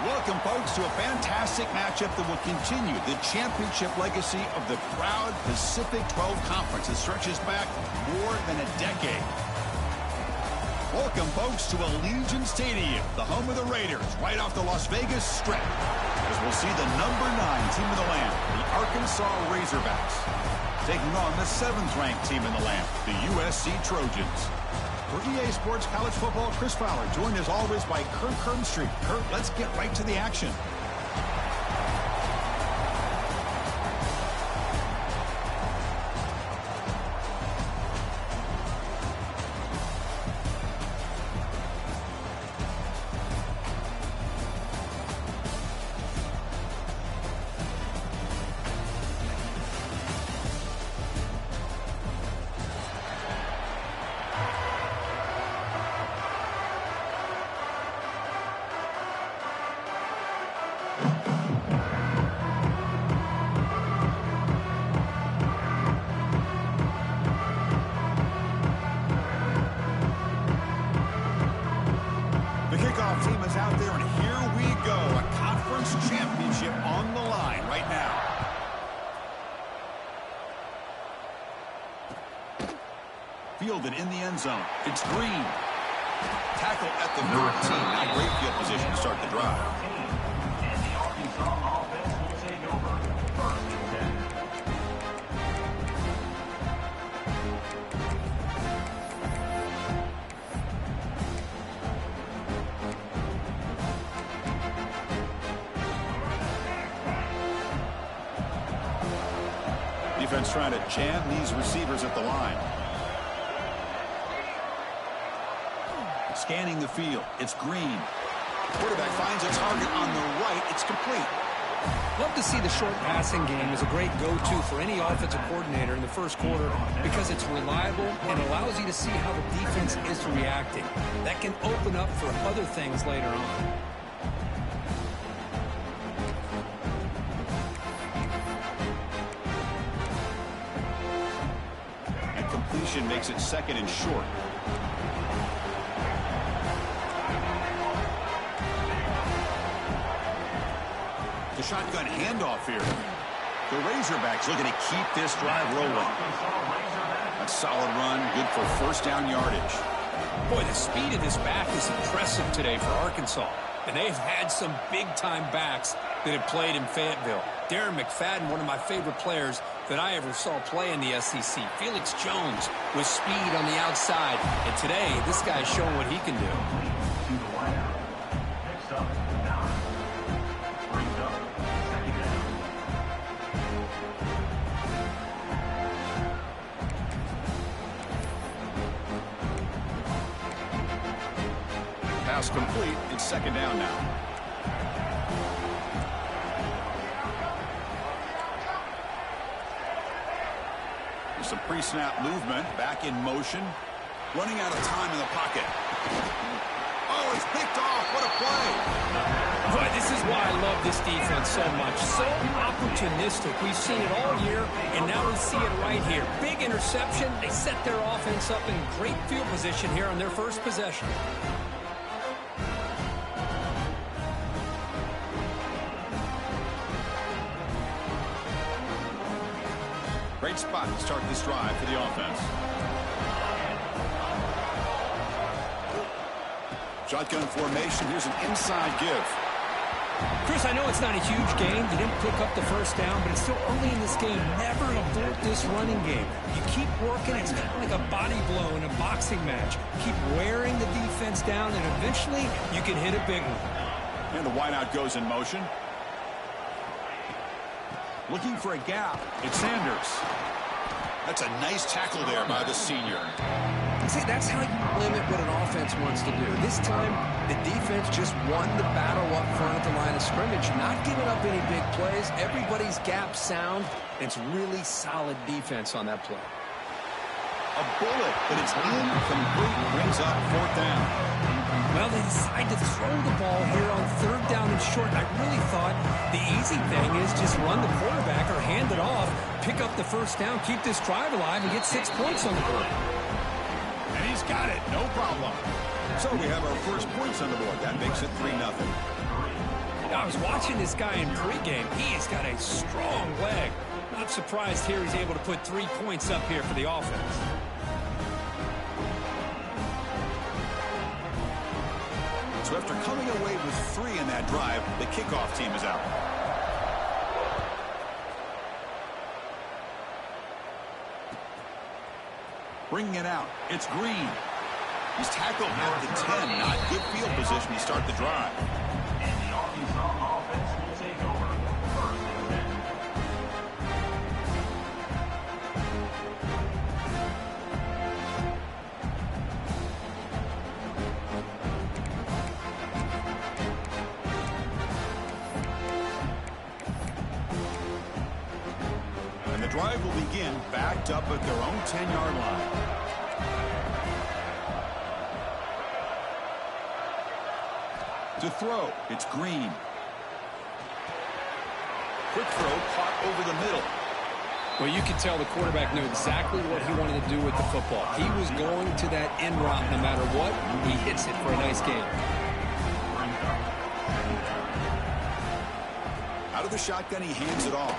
Welcome, folks, to a fantastic matchup that will continue the championship legacy of the proud Pacific 12 Conference that stretches back more than a decade. Welcome, folks, to Allegiant Stadium, the home of the Raiders, right off the Las Vegas Strip, as we'll see the number 9 team in the land, the Arkansas Razorbacks, taking on the 7th-ranked team in the land, the USC Trojans. For EA Sports College Football, Chris Fowler, joined as always by Kurt Kernstreet. Kurt, let's get right to the action. Team is out there, and here we go. A conference championship on the line right now. Fielded in the end zone. It's Green. Tackle at the 13. Now great field position to start the drive. Defense trying to jam these receivers at the line. Scanning the field. It's Green. Quarterback finds a target on the right. It's complete. Love to see the short passing game as a great go-to for any offensive coordinator in the first quarter because it's reliable and allows you to see how the defense is reacting. That can open up for other things later on. Makes it 2nd and short. The shotgun handoff here. The Razorbacks looking to keep this drive rolling. A solid run, good for first down yardage. Boy, the speed of this back is impressive today for Arkansas. And they've had some big-time backs that have played in Fayetteville. Darren McFadden, one of my favorite players that I ever saw play in the SEC. Felix Jones with speed on the outside. And today, this guy's showing what he can do. Pass complete. It's 2nd down now. Some pre-snap movement, back in motion, running out of time in the pocket. Oh, it's picked off. What a play. Boy, this is why I love this defense so much. So opportunistic. We've seen it all year, and now we see it right here. Big interception. They set their offense up in great field position here on their first possession. Great spot to start this drive for the offense. Shotgun formation. Here's an inside give. Chris, I know it's not a huge game. You didn't pick up the first down, but it's still early in this game. Never abort this running game. You keep working. It's kind of like a body blow in a boxing match. Keep wearing the defense down, and eventually you can hit a big one. And the wideout goes in motion. Looking for a gap. It's Sanders. That's a nice tackle there by the senior. See, that's how you limit what an offense wants to do. This time, the defense just won the battle up front at the line of scrimmage, not giving up any big plays. Everybody's gap sound. It's really solid defense on that play. A bullet, but it's incomplete. Brings up 4th down. Well, they decide to throw the ball here on 3rd down and short. I really thought the easy thing is just run the quarterback or hand it off, pick up the first down, keep this drive alive, and get 6 points on the board. And he's got it. No problem. So we have our first points on the board. That makes it 3-0. I was watching this guy in pregame. He has got a strong leg. Not surprised here he's able to put 3 points up here for the offense. So after coming away with 3 in that drive, the kickoff team is out. Bringing it out, it's Green. He's tackled at the 10. Not good field position to start the drive. And the Arkansas offense will take over. First and 10. And the drive will begin backed up at their own 10-yard line. To throw, it's Green. Quick throw caught over the middle. Well, you can tell the quarterback knew exactly what he wanted to do with the football. He was going to that end route no matter what. He hits it for a nice gain. Out of the shotgun, he hands it off.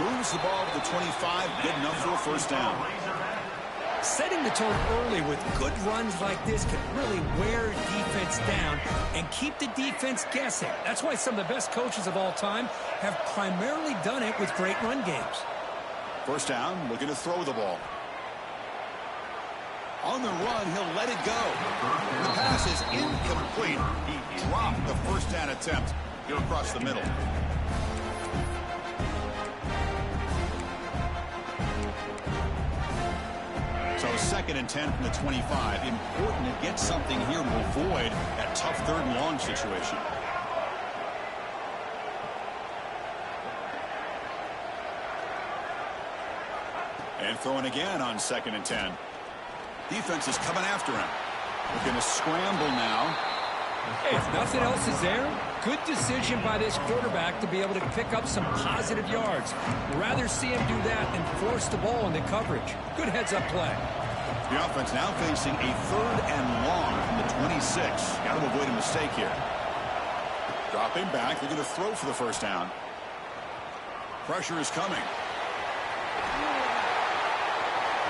Moves the ball to the 25, good enough for a first down. Setting the tone early with good runs like this can really wear defense down and keep the defense guessing. That's why some of the best coaches of all time have primarily done it with great run games. First down, looking to throw the ball. On the run, he'll let it go. The pass is incomplete. He dropped the first down attempt here across the middle. So 2nd and 10 from the 25. Important to get something here to avoid that tough 3rd and long situation. And throwing again on 2nd and 10. Defense is coming after him. Looking to scramble now. Hey, if nothing else is there, good decision by this quarterback to be able to pick up some positive yards. Rather see him do that than force the ball into coverage. Good heads-up play. The offense now facing a 3rd and long from the 26. Got to avoid a mistake here. Dropping back, looking to throw for the first down. Pressure is coming.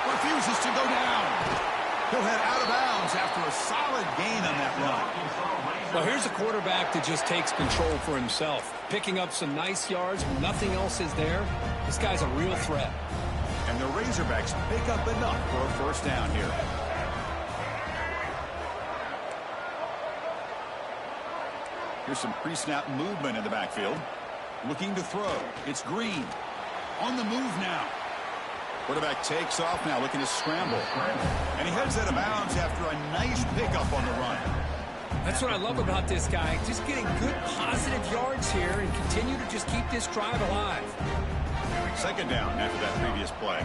Refuses to go down. He'll head out of bounds after a solid gain on that run. Well, here's a quarterback that just takes control for himself. Picking up some nice yards when nothing else is there. This guy's a real threat. And the Razorbacks pick up enough for a first down here. Here's some pre-snap movement in the backfield. Looking to throw. It's Green. On the move now. Quarterback takes off now, looking to scramble. And he heads out of bounds after a nice pickup on the run. That's what I love about this guy. Just getting good positive yards here and continue to just keep this drive alive. 2nd down after that previous play.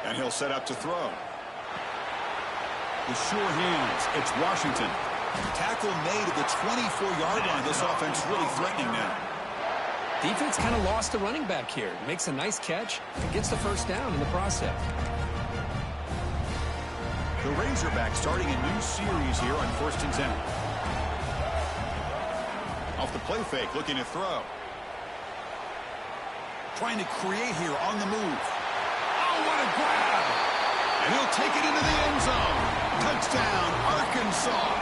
And he'll set up to throw. With sure hands, it's Washington. Tackle made at the 24-yard line. This offense really threatening now. Defense kind of lost the running back here. Makes a nice catch and gets the first down in the process. The Razorbacks starting a new series here on 1st and 10. Off the play fake, looking to throw. Trying to create here on the move. Oh, what a grab! And he'll take it into the end zone. Touchdown, Arkansas.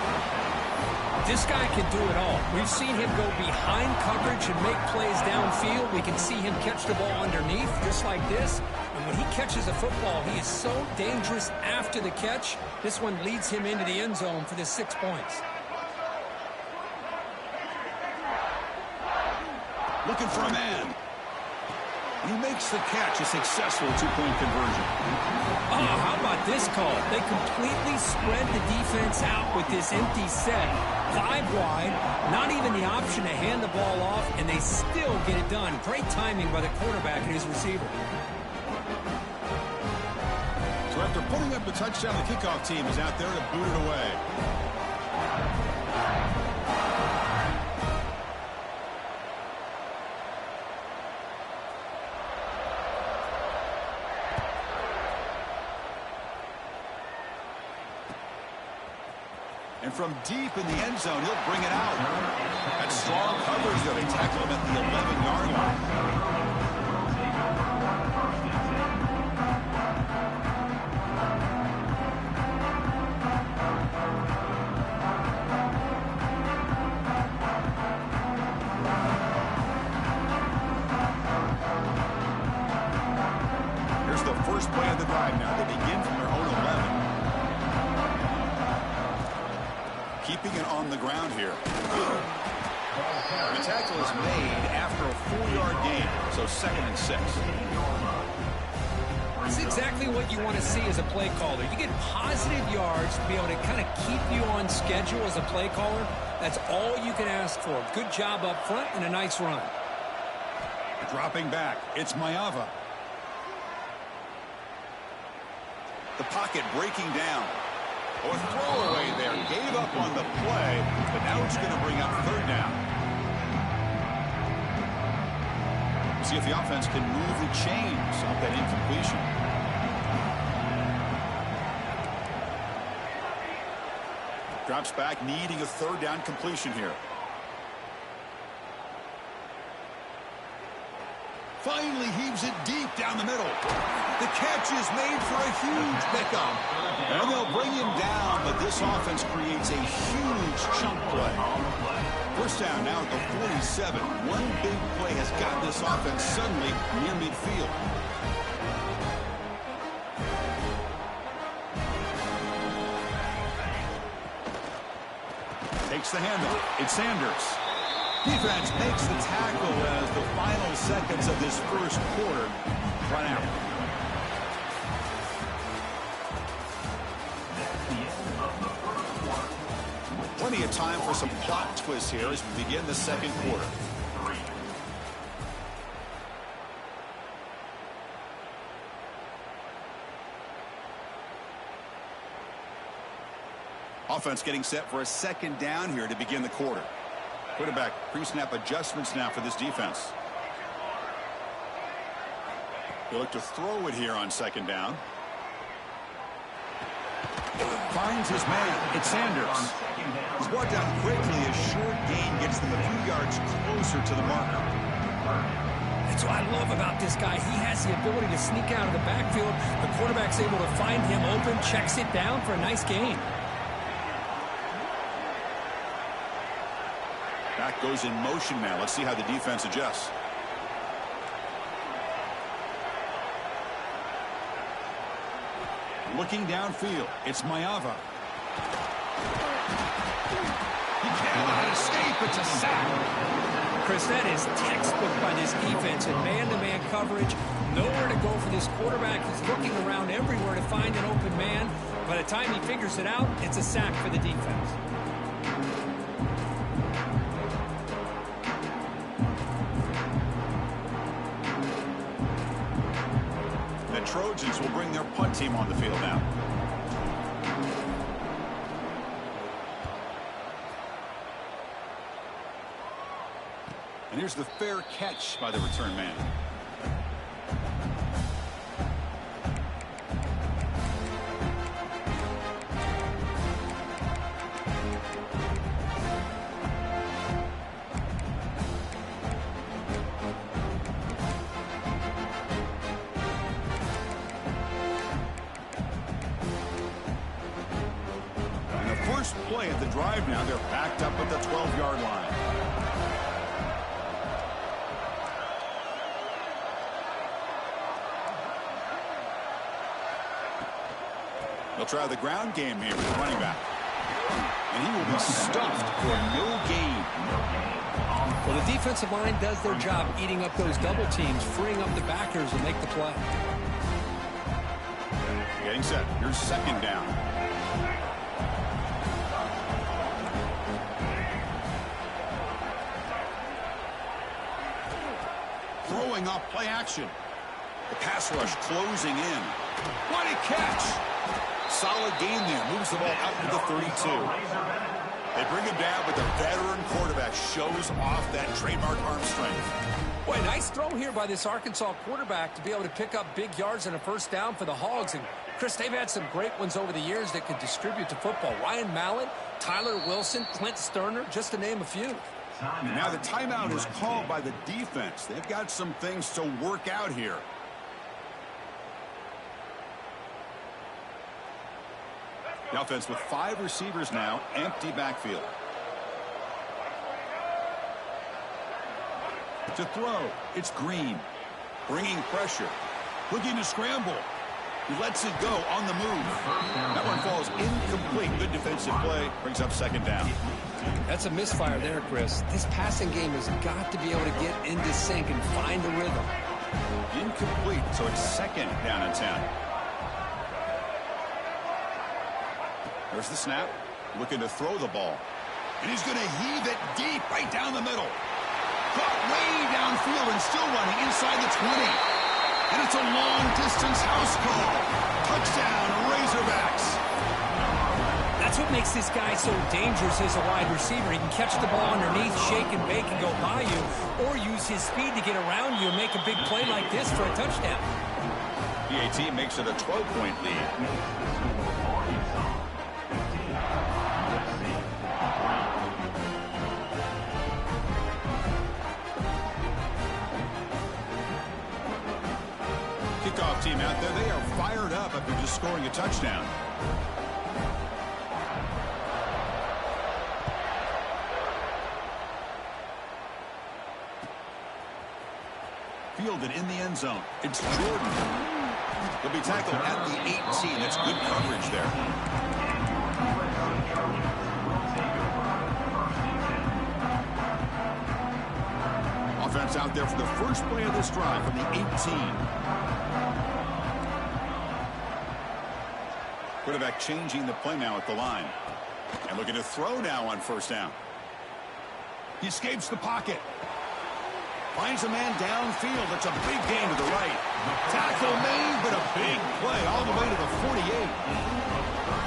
This guy can do it all. We've seen him go behind coverage and make plays downfield. We can see him catch the ball underneath, just like this. And when he catches a football, he is so dangerous after the catch. This one leads him into the end zone for the 6 points. Looking for a man. And he makes the catch, a successful 2-point conversion. Oh, how about this call? They completely spread the defense out with this empty set. 5 wide, not even the option to hand the ball off, and they still get it done. Great timing by the quarterback and his receiver. So after putting up the touchdown, the kickoff team is out there to boot it away. And from deep in the end zone, he'll bring it out. That strong coverage, though. They tackle him at the 11-yard line. Here's the first play of the drive now. They begin from their own 11. Keeping it on the ground here. The tackle is made after a 4-yard gain, so 2nd and 6. That's exactly what you want to see as a play caller. You get positive yards to be able to kind of keep you on schedule as a play caller. That's all you can ask for. Good job up front and a nice run. Dropping back, it's Maiava. The pocket breaking down. Or throwaway there. Gave up on the play, but now it's going to bring up 3rd down. We'll see if the offense can move the chains off that incompletion. Drops back, needing a 3rd down completion here. Finally heaves it deep down the middle. The catch is made for a huge pickup. And they'll bring him down, but this offense creates a huge chunk play. 1st down now at the 47. One big play has got this offense suddenly near midfield. Takes the handoff. It's Sanders. Defense makes the tackle as the final seconds of this first quarter run out. Plenty of time for some plot twists here as we begin the 2nd quarter. Offense getting set for a 2nd down here to begin the quarter. Quarterback pre-snap adjustments now for this defense. They look to throw it here on 2nd down. Finds his man. It's Sanders. He's brought down quickly. A short gain gets them a few yards closer to the marker. That's what I love about this guy. He has the ability to sneak out of the backfield. The quarterback's able to find him open, checks it down for a nice gain. Back goes in motion now. Let's see how the defense adjusts. Looking downfield, it's Maiava. He cannot escape. It's a sack. Chris, that is textbook by this defense in man-to-man coverage. Nowhere to go for this quarterback. He's looking around everywhere to find an open man. By the time he figures it out, it's a sack for the defense. The Trojans will bring their punt team on the field now. And here's the fair catch by the return man. And the first play at the drive now, they're backed up at the 12-yard line. They'll try the ground game here with the running back. And he will be stuffed for no gain. Well, the defensive line does their job eating up those double teams, freeing up the backers and make the play. Getting set. Here's 2nd down. Throwing off play action. The pass rush closing in. What a catch! Solid gain there. Moves the ball out to the 32. They bring him down, but the veteran quarterback shows off that trademark arm strength. Boy, nice throw here by this Arkansas quarterback to be able to pick up big yards and a first down for the Hogs. And, Chris, they've had some great ones over the years that could distribute to football. Ryan Mallett, Tyler Wilson, Clint Sterner, just to name a few. And now the timeout is called by the defense. They've got some things to work out here. The offense with 5 receivers now, empty backfield. To throw, it's Green. Bringing pressure. Looking to scramble. He lets it go on the move. That one falls incomplete. Good defensive play. Brings up second down. That's a misfire there, Chris. This passing game has got to be able to get into sync and find a rhythm. Incomplete, so it's second down and 10. There's the snap. Looking to throw the ball. And he's going to heave it deep right down the middle. Caught way downfield and still running inside the 20. And it's a long-distance house call. Touchdown, Razorbacks. That's what makes this guy so dangerous as a wide receiver. He can catch the ball underneath, shake and bake and go by you, or use his speed to get around you and make a big play like this for a touchdown. PAT makes it a 12-point lead. Kickoff team out there, they are fired up after just scoring a touchdown. Fielded in the end zone. It's Jordan. He'll be tackled at the 18. That's good coverage there. Offense out there for the first play of this drive from the 18. Quarterback changing the play now at the line. And looking to throw now on first down. He escapes the pocket. Finds a man downfield. That's a big gain to the right. Tackle made, but a big play all the way to the 48.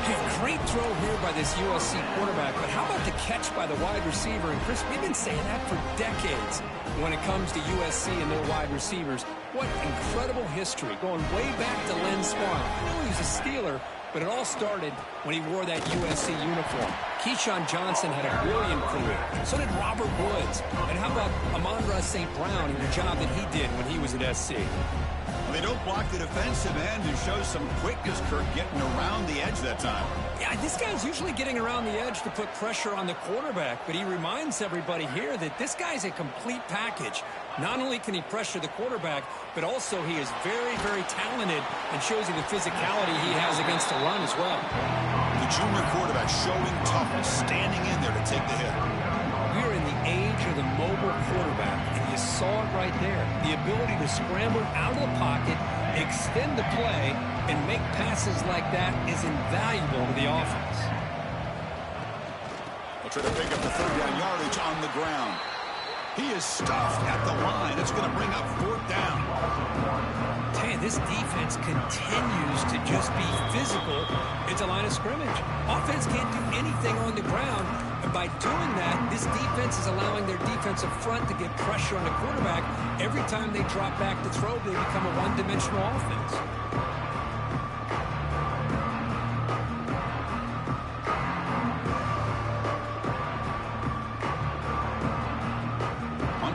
Hey, great throw here by this USC quarterback, but how about the catch by the wide receiver? And, Chris, we've been saying that for decades when it comes to USC and their wide receivers. What incredible history, going way back to Len Swan. I know he was a Steeler, but it all started when he wore that USC uniform. Keyshawn Johnson had a brilliant career. So did Robert Woods. And how about Amon-Ra St. Brown and the job that he did when he was at SC? Well, they don't block the defensive end and show some quickness, Kirk, getting around the edge that time. Yeah, this guy's usually getting around the edge to put pressure on the quarterback, but he reminds everybody here that this guy's a complete package. Not only can he pressure the quarterback, but also he is very, very talented and shows you the physicality he has against the run as well. The junior quarterback showing toughness, standing in there to take the hit. We're in the age of the mobile quarterback, and you saw it right there. The ability to scramble out of the pocket, extend the play, and make passes like that is invaluable to the offense. They'll try to pick up the third down yardage on the ground. He is stuffed at the line. It's going to bring up fourth down. Hey, this defense continues to just be physical at the line of scrimmage. Offense can't do anything on the ground. And by doing that, this defense is allowing their defensive front to get pressure on the quarterback. Every time they drop back to throw, they become a one-dimensional offense.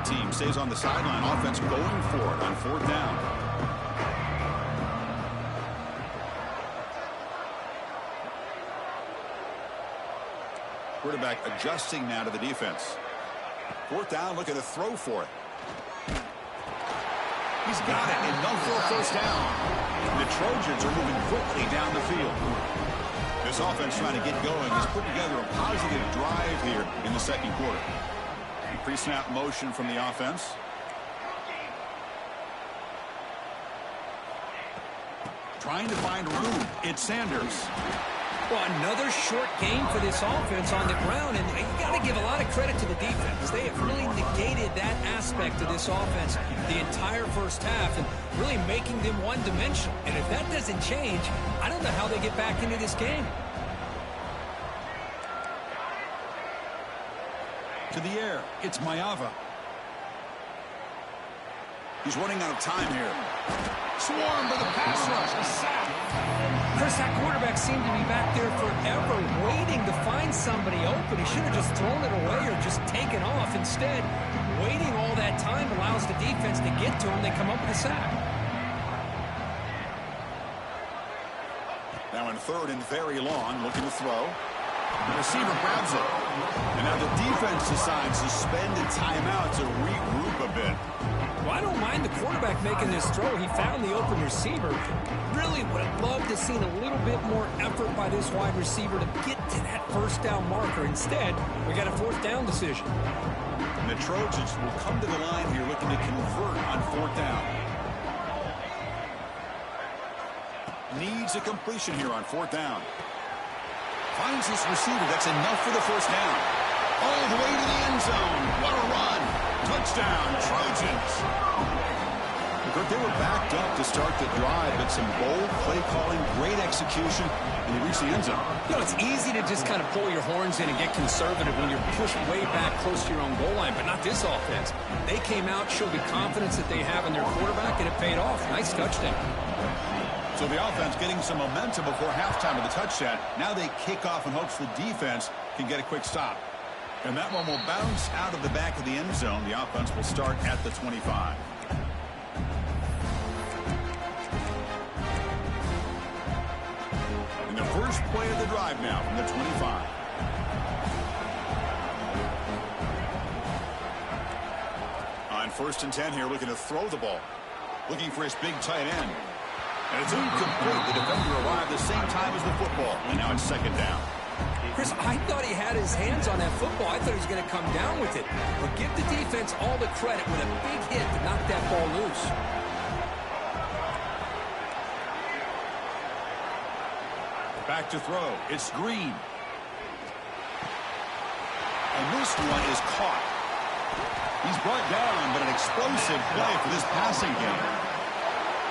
Team stays on the sideline. Offense going for it on fourth down. Quarterback adjusting now to the defense. Fourth down, looking to throw for it. He's got it, and no for a first down. The Trojans are moving quickly down the field. This offense trying to get going. He's put together a positive drive here in the second quarter. Pre-snap motion from the offense. Trying to find room. It's Sanders. Well, another short game for this offense on the ground, and you got to give a lot of credit to the defense. They have really negated that aspect of this offense the entire first half and really making them one-dimensional. And if that doesn't change, I don't know how they get back into this game. To the air, it's Mayava. He's running out of time here. Swarmed by the pass rush. A sack. Chris, that quarterback seemed to be back there forever, waiting to find somebody open. He should have just thrown it away or just taken off. Instead, waiting all that time allows the defense to get to him. They come up with a sack. Now in third and very long, looking to throw. The receiver grabs it. And now the defense decides to spend a timeout to regroup a bit. Well, I don't mind the quarterback making this throw. He found the open receiver. Really would have loved to have seen a little bit more effort by this wide receiver to get to that first down marker. Instead, we got a fourth down decision. And the Trojans will come to the line here looking to convert on fourth down. Needs a completion here on fourth down. Finds his receiver. That's enough for the first down. All the way to the end zone. What a run. Touchdown, Trojans. They were backed up to start the drive, but some bold play calling, great execution, and they reached the end zone. You know, it's easy to just kind of pull your horns in and get conservative when you're pushed way back close to your own goal line, but not this offense. They came out, showed the confidence that they have in their quarterback, and it paid off. Nice touchdown. So the offense getting some momentum before halftime of the touchdown. Now they kick off in hopes the defense can get a quick stop. And that one will bounce out of the back of the end zone. The offense will start at the 25. And the first play of the drive now from the 25. On 1st and 10 here, looking to throw the ball. Looking for his big tight end. And it's incomplete. The defender arrived the same time as the football. And now it's second down. Chris, I thought he had his hands on that football. I thought he was going to come down with it. But give the defense all the credit with a big hit to knock that ball loose. Back to throw. It's Green. And this one is caught. He's brought down, but an explosive play for this passing game.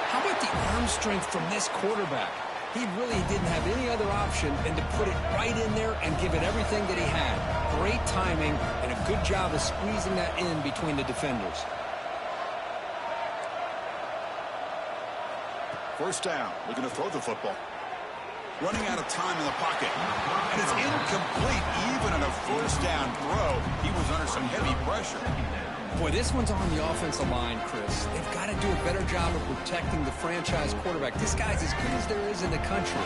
How about the arm strength from this quarterback? He really didn't have any other option than to put it right in there and give it everything that he had. Great timing and a good job of squeezing that in between the defenders. First down, looking to throw the football. Running out of time in the pocket. And it's incomplete even on a first down throw. He was under some heavy pressure. Boy, this one's on the offensive line, Chris. They've got to do a better job of protecting the franchise quarterback. This guy's as good as there is in the country,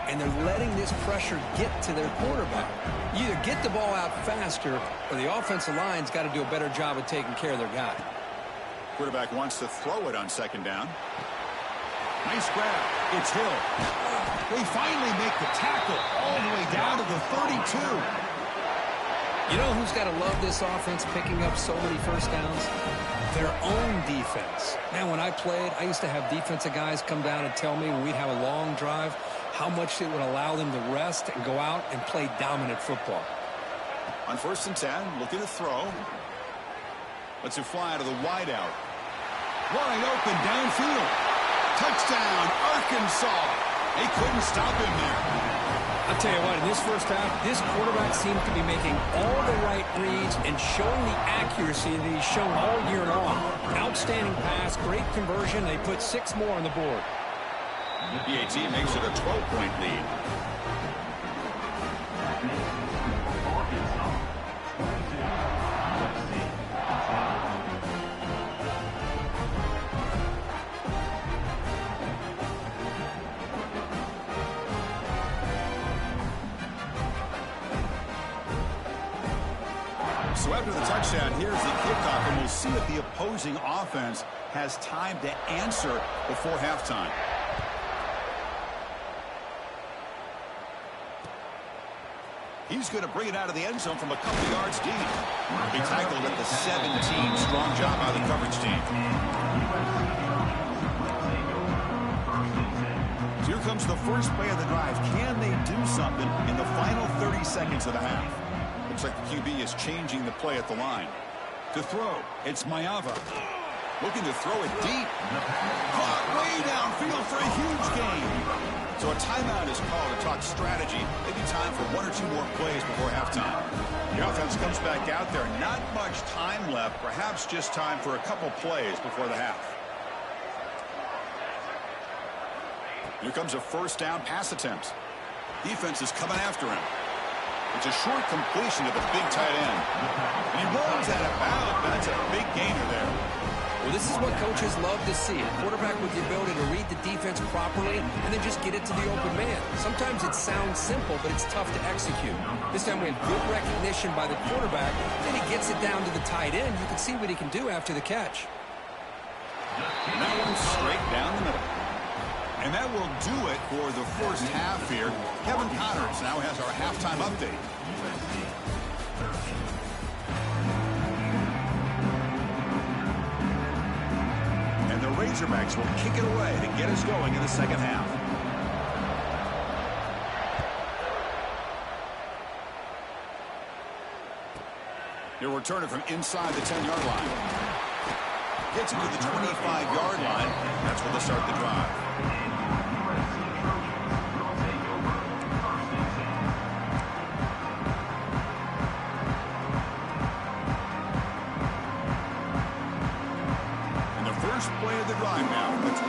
and they're letting this pressure get to their quarterback. You either get the ball out faster, or the offensive line's got to do a better job of taking care of their guy. Quarterback wants to throw it on second down. Nice grab. It's Hill. They finally make the tackle all the way down to the 32. You know who's got to love this offense picking up so many first downs? Their own defense. Man, when I played, I used to have defensive guys come down and tell me when we'd have a long drive how much it would allow them to rest and go out and play dominant football. On 1st and 10, looking to throw. Lets it fly out of the wideout. Wide open downfield. Touchdown, Arkansas. They couldn't stop him there. I'll tell you what, in this first half, this quarterback seemed to be making all the right reads and showing the accuracy that he's shown all year long. Outstanding pass, great conversion. They put 6 more on the board. PAT makes it a 12-point lead. So after the touchdown, here's the kickoff, and we'll see if the opposing offense has time to answer before halftime. He's going to bring it out of the end zone from a couple yards deep. He tackled at the 17. Strong job by the coverage team. So here comes the first play of the drive. Can they do something in the final 30 seconds of the half? Looks like the QB is changing the play at the line. To throw, it's Mayava. Looking to throw it deep. Caught way downfield for a huge gain. So a timeout is called to talk strategy. Maybe time for 1 or 2 more plays before halftime. The offense comes back out there. Not much time left. Perhaps just time for a couple plays before the half. Here comes a first down pass attempt. Defense is coming after him. It's a short completion to the big tight end. And he runs out of bounds. That's a big gainer there. Well, this is what coaches love to see. A quarterback with the ability to read the defense properly and then just get it to the open man. Sometimes it sounds simple, but it's tough to execute. This time we had good recognition by the quarterback. Then he gets it down to the tight end. You can see what he can do after the catch. And that one straight down the middle. And that will do it for the first half here. Kevin Connors now has our halftime update. And the Razorbacks will kick it away to get us going in the second half. He'll return it from inside the 10-yard line. Gets it to the 25-yard line. That's where they'll start the drive. First play of the drive now from the 25.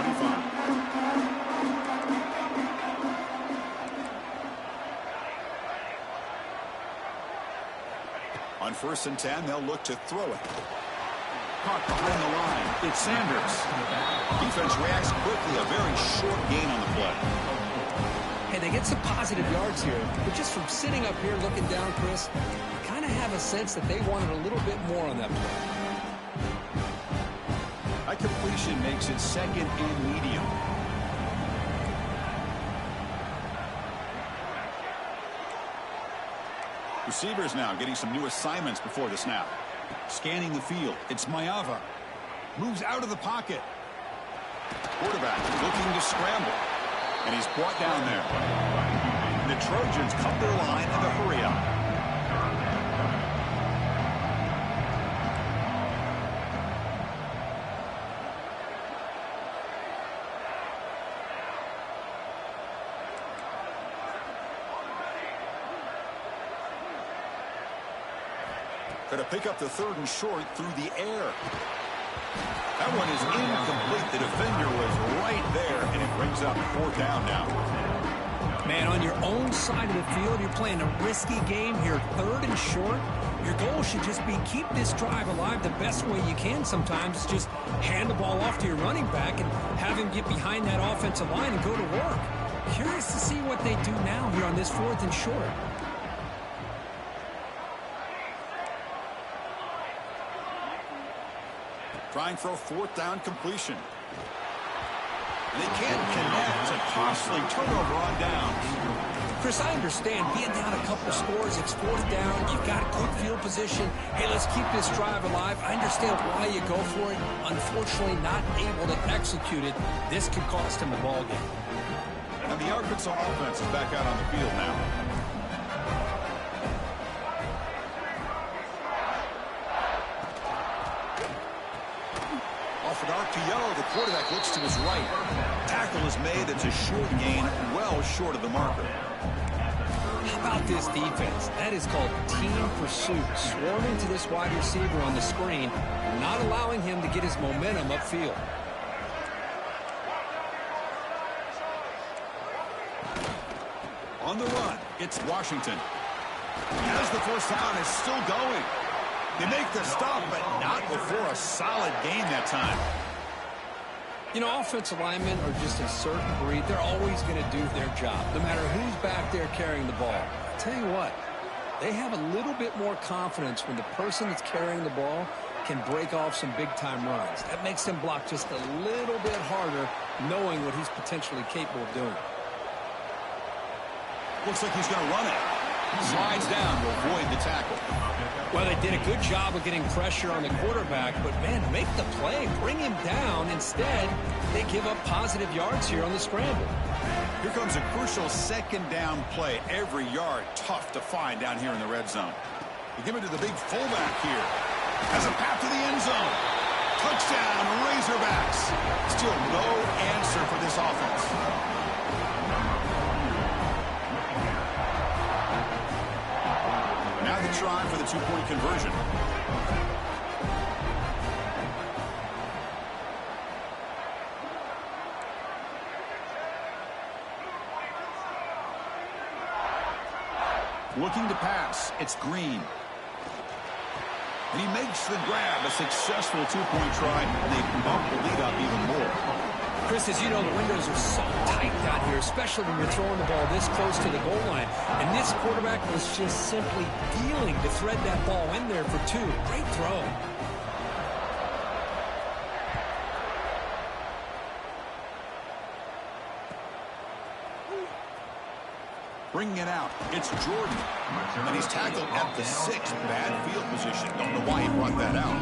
On 1st and 10, they'll look to throw it. Caught behind the line. It's Sanders. Defense reacts quickly. A very short gain on the play. Hey, they get some positive yards here, but just from sitting up here looking down, Chris, I kind of have a sense that they wanted a little bit more on that play. That completion makes it 2nd and medium. Receivers now getting some new assignments before the snap. Scanning the field. It's Maiava. Moves out of the pocket. Quarterback looking to scramble. And he's brought down there. And the Trojans cut their line in the hurry up. Going to pick up the 3rd and short through the air. That one is incomplete. The defender was right there, and it brings up 4th down now. Man, on your own side of the field, you're playing a risky game here. 3rd and short. Your goal should just be keep this drive alive the best way you can sometimes. Just hand the ball off to your running back and have him get behind that offensive line and go to work. Curious to see what they do now here on this 4th and short. Trying for a 4th down completion. And they can't connect. It's a costly turnover on downs. Chris, I understand being down a couple scores, it's 4th down, you've got good field position. Hey, let's keep this drive alive. I understand why you go for it. Unfortunately, not able to execute it. This could cost him the ball game. And the Arkansas offense is back out on the field now. Off an RPO, the quarterback looks to his right. Tackle is made. It's a short gain, well short of the marker. How about this defense? That is called team pursuit. Swarming to this wide receiver on the screen, not allowing him to get his momentum upfield. On the run, it's Washington. As the first down is still going. They make the stop, but not before a solid gain that time. You know, offensive linemen are just a certain breed. They're always going to do their job, no matter who's back there carrying the ball. I'll tell you what, they have a little bit more confidence when the person that's carrying the ball can break off some big-time runs. That makes them block just a little bit harder, knowing what he's potentially capable of doing. Looks like he's going to run it. Slides down to avoid the tackle. Well, they did a good job of getting pressure on the quarterback, but, man, make the play. Bring him down. Instead, they give up positive yards here on the scramble. Here comes a crucial 2nd down play. Every yard tough to find down here in the red zone. You give it to the big fullback here. Has a path to the end zone. Touchdown, Razorbacks. Still no answer for this offense. pressure on for the two-point conversion. Looking to pass. It's Green. And he makes the grab. A successful two-point try, and they bump the lead up even more. Chris, as you know, the windows are so tight down here, especially when you're throwing the ball this close to the goal line. And this quarterback was just simply dealing to thread that ball in there for two. Great throw. Bringing it out, it's Jordan. And he's tackled at the 6. Bad field position. Don't know why he brought that out.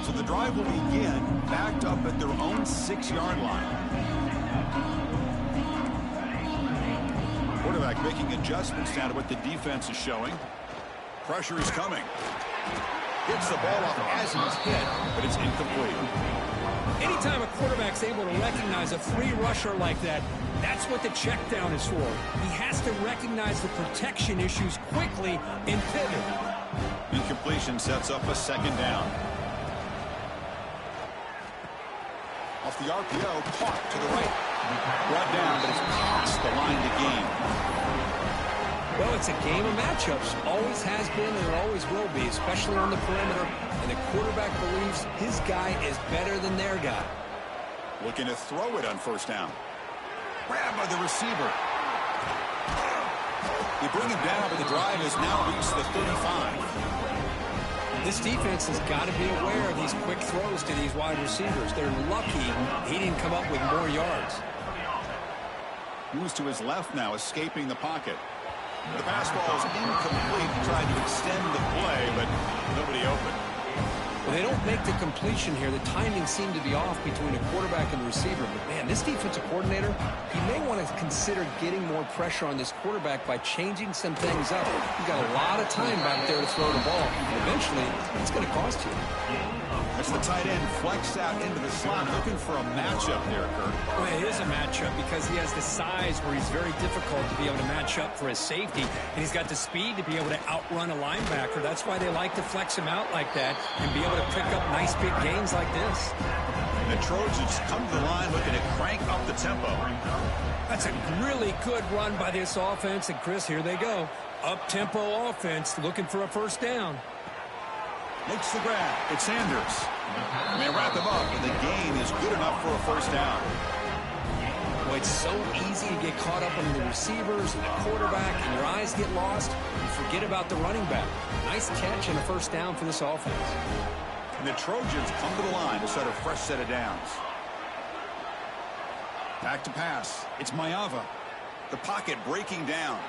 So the drive will begin backed up at their own 6-yard line. Quarterback making adjustments now to what the defense is showing. Pressure is coming. Hits the ball off as he's hit, but it's incomplete. Anytime a quarterback's able to recognize a free rusher like that, that's what the check down is for. He has to recognize the protection issues quickly and pivot. Incompletion sets up a 2nd down. Off the RPO, caught to the right. Brought down, but it's past the line to gain. Well, it's a game of matchups. Always has been and it always will be, especially on the perimeter. And the quarterback believes his guy is better than their guy. Looking to throw it on 1st down. Grab by the receiver. They bring him down, but the drive has now reached the 35. This defense has got to be aware of these quick throws to these wide receivers. They're lucky he didn't come up with more yards. Moves to his left now, escaping the pocket. The pass ball is incomplete. He tried to extend the play, but nobody open. Well, they don't make the completion here. The timing seemed to be off between a quarterback and the receiver. But, man, this defensive coordinator, he may want to consider getting more pressure on this quarterback by changing some things up. You've got a lot of time back there to throw the ball. And eventually, it's going to cost you. That's the tight end flexed out into the slot, looking for a matchup there, Kurt. Well, it is a matchup because he has the size where he's very difficult to be able to match up for his safety, and he's got the speed to be able to outrun a linebacker. That's why they like to flex him out like that and be able to pick up nice big gains like this. And the Trojans come to the line looking to crank up the tempo. That's a really good run by this offense, and Chris, here they go. Up-tempo offense looking for a 1st down. Makes the grab. It's Sanders. And they wrap him up, and the gain is good enough for a 1st down. Well, it's so easy to get caught up on the receivers and the quarterback, and your eyes get lost. You forget about the running back. Nice catch and a 1st down for this offense. And the Trojans come to the line to set a fresh set of downs. Back to pass. It's Mayava. The pocket breaking down.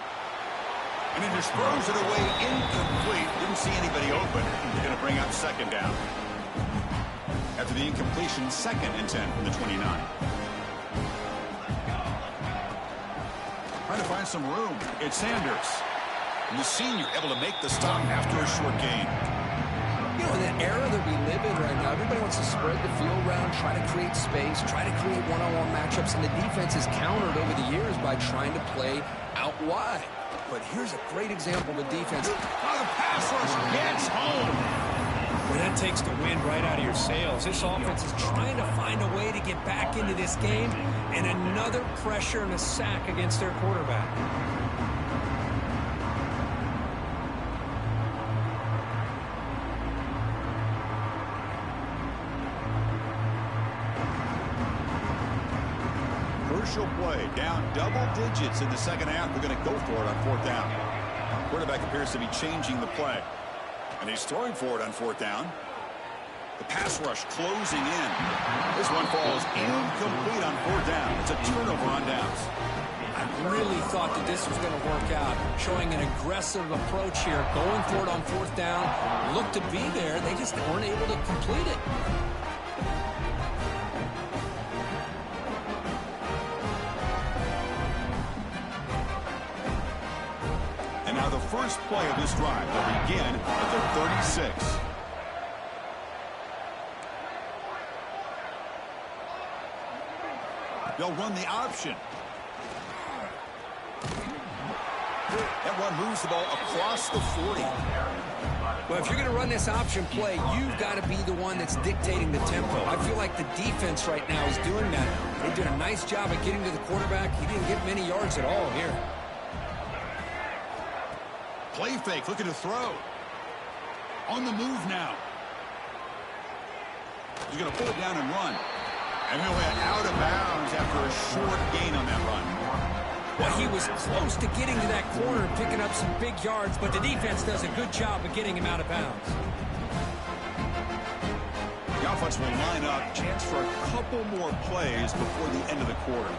And he just throws it away incomplete. Didn't see anybody open. They're going to bring up 2nd down. After the incompletion, 2nd and 10 from the 29. Trying to find some room. It's Sanders. And the senior able to make the stop after a short gain. You know, in the era that we live in right now, everybody wants to spread the field around, try to create space, try to create one-on-one matchups, and the defense has countered over the years by trying to play out wide. But here's a great example of a defense. Oh, the pass rush gets home. Well, that takes the wind right out of your sails. This offense is trying to find a way to get back into this game, and another pressure and a sack against their quarterback. Crucial play, down double digits in the 2nd half. We're going to go for it on 4th down. Quarterback appears to be changing the play. And he's throwing for it on 4th down. The pass rush closing in. This one falls incomplete on 4th down. It's a turnover on downs. I really thought that this was going to work out, showing an aggressive approach here, going for it on 4th down. Looked to be there. They just weren't able to complete it. The first play of this drive will begin at the 36. They'll run the option. That run moves the ball across the 40. Well, if you're going to run this option play, you've got to be the one that's dictating the tempo. I feel like the defense right now is doing that. They did a nice job at getting to the quarterback. He didn't get many yards at all here. Play fake, looking to throw. On the move now. He's going to pull it down and run. And he'll head out of bounds after a short gain on that run. Well, he was close to getting to that corner and picking up some big yards, but the defense does a good job of getting him out of bounds. The offense will line up. Chance for a couple more plays before the end of the quarter.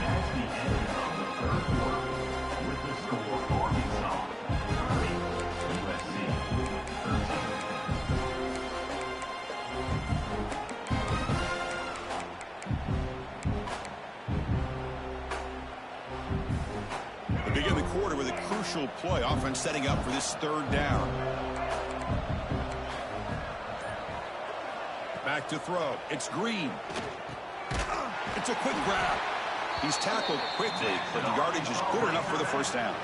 That's the end of the third quarter with the score Arkansas 30, USC 13. We begin the quarter with a crucial play. Offense setting up for this third down. Back to throw. It's Green. It's a quick grab. He's tackled quickly, but the yardage is good enough for the first down.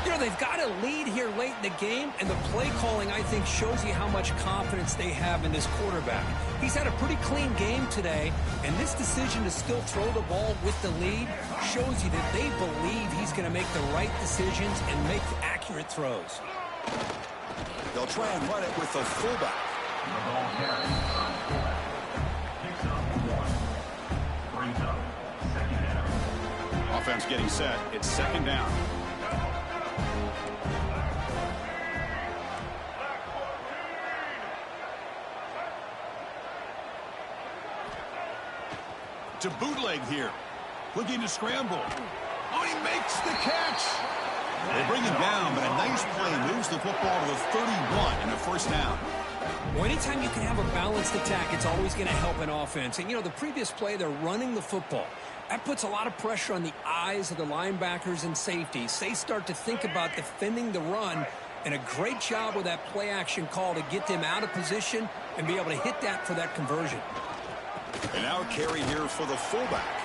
You know, they've got a lead here late in the game, and the play calling, I think, shows you how much confidence they have in this quarterback. He's had a pretty clean game today, and this decision to still throw the ball with the lead shows you that they believe he's going to make the right decisions and make accurate throws. They'll try and run it with the fullback. The ball carries on fullback. Picks up 1. Brings up second down. Offense getting set. It's second down. To bootleg here. Looking to scramble. Oh, he makes the catch. They bring him down, but a nice play moves the football to the 31 and a first down. Well, anytime you can have a balanced attack, it's always going to help an offense. And, you know, the previous play, they're running the football. That puts a lot of pressure on the eyes of the linebackers and safeties. They start to think about defending the run, and a great job with that play action call to get them out of position and be able to hit that for that conversion. And now carry here for the fullback.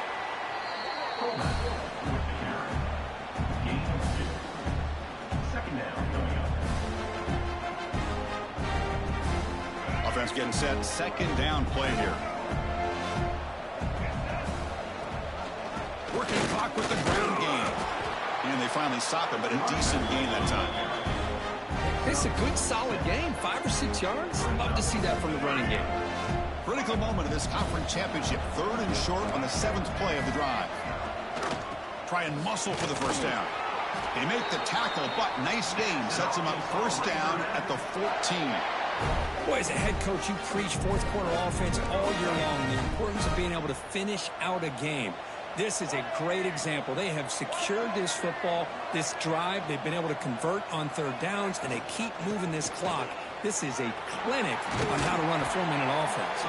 Fullback with the carry. Gain of 2. Second down coming up. Offense getting set. Second down play here. Working clock with the ground game. And they finally stop him, but a decent gain that time. It's a good, solid game. 5 or 6 yards. Love to see that from the running game. Critical moment of this conference championship. Third and short on the 7th play of the drive. Try and muscle for the first down. They make the tackle, but nice gain. Sets them up first down at the 14. Boy, as a head coach, you preach fourth quarter offense all year long. The importance of being able to finish out a game. This is a great example. They have secured this football, this drive. They've been able to convert on third downs, and they keep moving this clock. This is a clinic on how to run a 4-minute offense.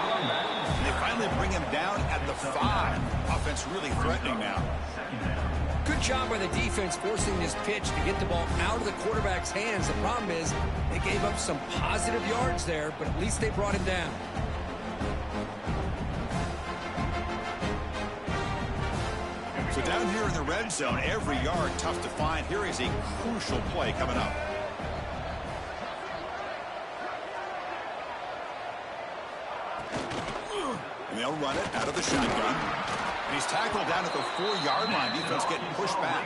And they finally bring him down at the 5. Offense really threatening now. Good job by the defense forcing this pitch to get the ball out of the quarterback's hands. The problem is they gave up some positive yards there, but at least they brought him down. So down here in the red zone, every yard tough to find. Here is a crucial play coming up. And they'll run it out of the shotgun. And he's tackled down at the 4-yard line. Defense getting pushed back.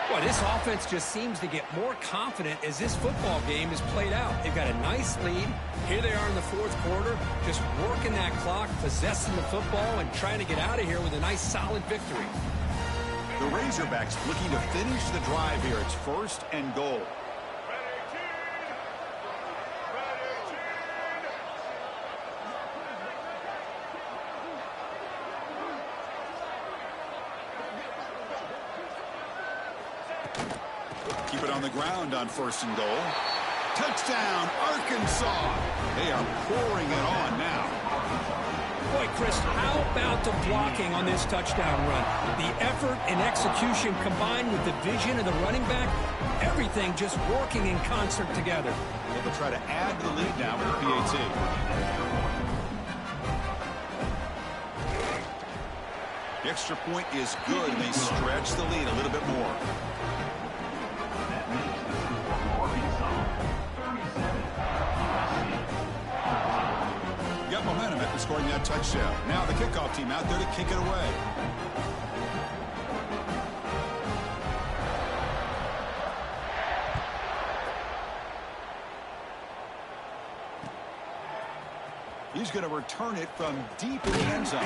Well, this offense just seems to get more confident as this football game is played out. They've got a nice lead. Here they are in the fourth quarter, just working that clock, possessing the football, and trying to get out of here with a nice, solid victory. The Razorbacks looking to finish the drive here. It's first and goal. Keep it on the ground on first and goal. Touchdown, Arkansas. They are pouring it on now. Boy, Chris, how about the blocking on this touchdown run? The effort and execution combined with the vision of the running back, everything just working in concert together. They'll try to add to the lead now with the PAT. The extra point is good, and they stretch the lead a little bit more. That makes the score for Arkansas 37-USC. Got momentum after scoring that touchdown. Now the kickoff team out there to kick it away. He's going to return it from deep in the end zone.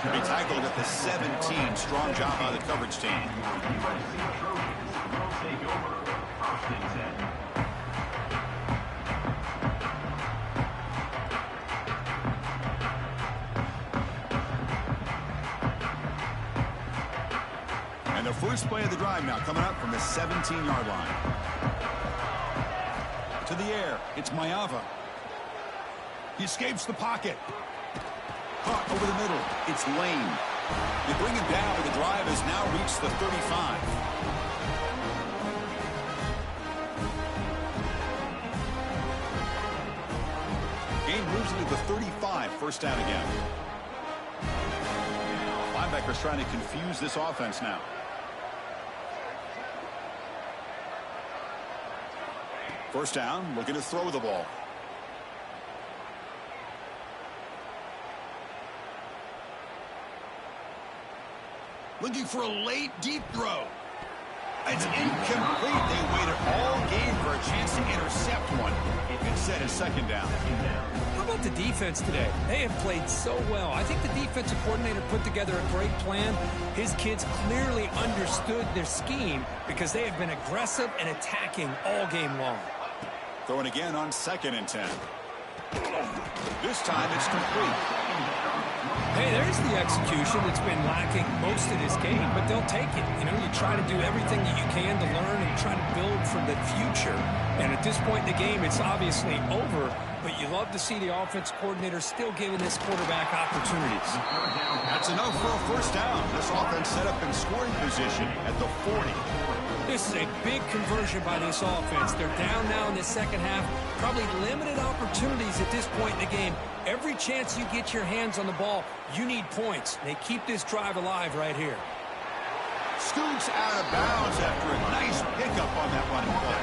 He'll be tackled at the 17. Strong job by the coverage team. USC Trojans will take over 1st and 10. And the first play of the drive now coming up from the 17-yard line. To the air, it's Mayava. He escapes the pocket. Caught over the middle. It's Lane. They bring him down, but the drive has now reached the 35. Game moves into the 35. First down again. Linebackers trying to confuse this offense now. First down, looking to throw the ball. Looking for a late, deep throw. It's incomplete. They waited all game for a chance to intercept one. Instead, a second down. How about the defense today? They have played so well. I think the defensive coordinator put together a great plan. His kids clearly understood their scheme because they have been aggressive and attacking all game long. Throwing again on 2nd and 10. This time it's complete. Hey, there's the execution that's been lacking most of this game, but they'll take it. You know, you try to do everything that you can to learn and try to build for the future. And at this point in the game, it's obviously over, but you love to see the offense coordinator still giving this quarterback opportunities. That's enough for a first down. This offense set up in scoring position at the 40. This is a big conversion by this offense. They're down now in the second half. Probably limited opportunities at this point in the game. Every chance you get your hands on the ball, you need points. They keep this drive alive right here. Scoots out of bounds after a nice pickup on that running play.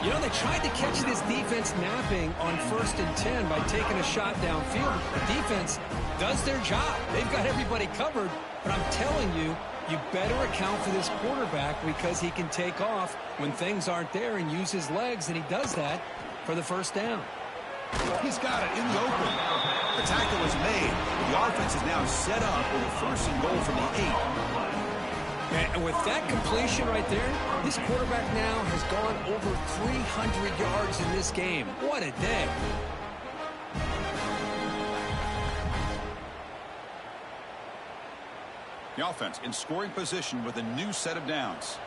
You know, they tried to catch this defense napping on 1st and 10 by taking a shot downfield. The defense does their job. They've got everybody covered, but I'm telling you, you better account for this quarterback because he can take off when things aren't there and use his legs, and he does that for the first down. He's got it in the open. The tackle is made. The offense is now set up with a 1st and goal from the 8. And with that completion right there, this quarterback now has gone over 300 yards in this game. What a day. The offense in scoring position with a new set of downs.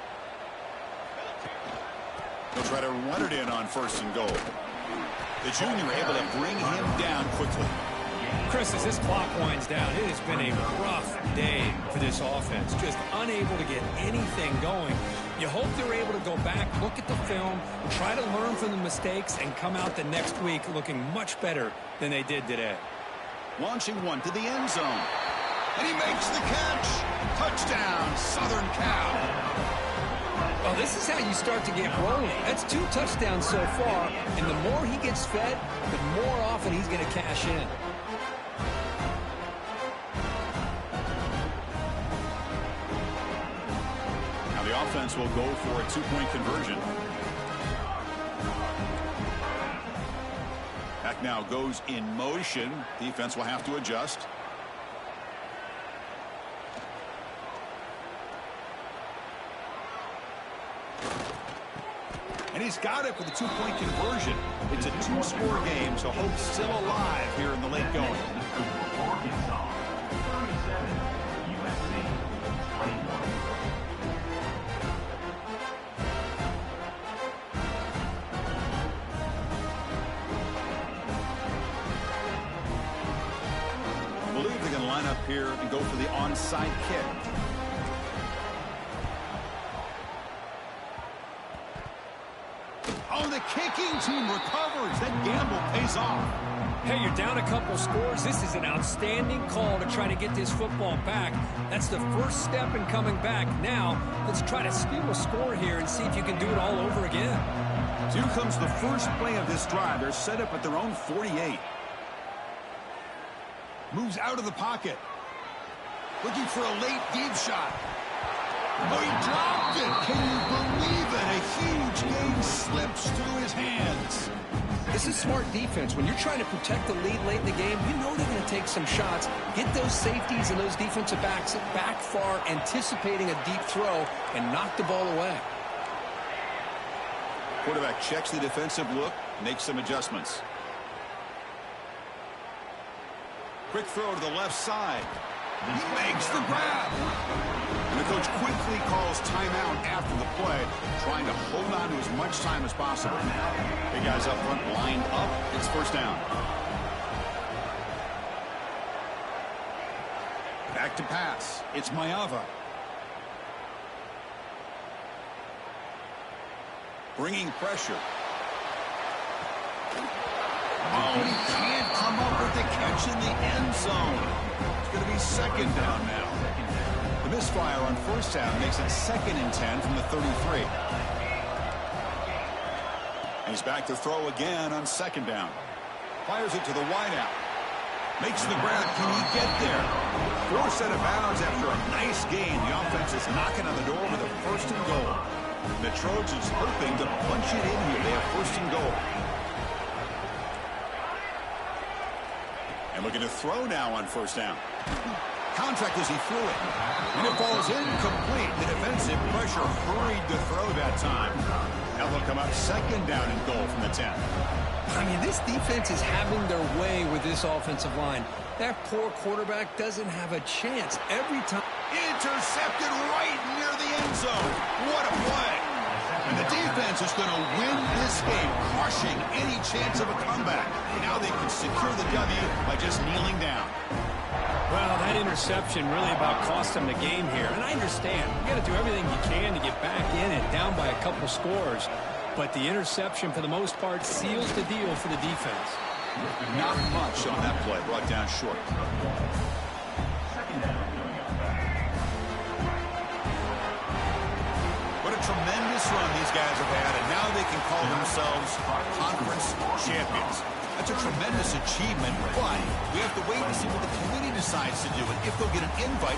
They'll try to run it in on 1st and goal. The junior able to bring him down quickly. Chris, as this clock winds down, it has been a rough day for this offense. Just unable to get anything going. You hope they're able to go back, look at the film, try to learn from the mistakes, and come out the next week looking much better than they did today. Launching one to the end zone. And he makes the catch. Touchdown, Southern Cal. Well, this is how you start to get rolling. That's 2 touchdowns so far, and the more he gets fed, the more often he's going to cash in. Now the offense will go for a 2-point conversion. Back now goes in motion. Defense will have to adjust. And he's got it for the 2-point conversion. It's a 2-score game, so hope's still alive here in the late going. Arkansas 37, USC 21. line up here and go for the onside kick. Oh, the kicking team recovers. That gamble pays off. Hey, you're down a couple scores. This is an outstanding call to try to get this football back. That's the first step in coming back. Now, let's try to steal a score here and see if you can do it all over again. So here comes the first play of this drive. They're set up at their own 48. Moves out of the pocket. Looking for a late deep shot. Oh, he dropped it. Can you believe it? A huge gain slips through his hands. This is smart defense. When you're trying to protect the lead late in the game, you know they're going to take some shots, get those safeties and those defensive backs back far, anticipating a deep throw, and knock the ball away. Quarterback checks the defensive look, makes some adjustments. Quick throw to the left side. He makes the grab. And the coach quickly calls timeout after the play, trying to hold on to as much time as possible. Big guys up front lined up. It's first down. Back to pass. It's Maeva. Bringing pressure. Oh, he can't come up with the catch in the end zone. It's going to be second down now. The misfire on first down makes it 2nd and 10 from the 33. And he's back to throw again on second down. Fires it to the wideout. Makes the grab. Can he get there? Forced out of bounds after a nice gain. The offense is knocking on the door with a 1st and goal. The Trojans hoping to punch it in here. They have 1st and goal. And looking to throw now on first down. Contact as he threw it. And it falls incomplete. The defensive pressure hurried the throw that time. Now they'll come up 2nd down and goal from the 10. I mean, this defense is having their way with this offensive line. That poor quarterback doesn't have a chance every time. Intercepted right near the end zone. What a play. And the defense is going to win this game, crushing any chance of a comeback. Now they can secure the W by just kneeling down. Well, that interception really about cost them the game here. And I understand. You got to do everything you can to get back in and down by a couple scores. But the interception, for the most part, seals the deal for the defense. Not much on that play. Brought down short. What a tremendous run these guys have had, and now they can call themselves conference champions. That's a tremendous achievement, but we have to wait to see what the committee decides to do and if they'll get an invite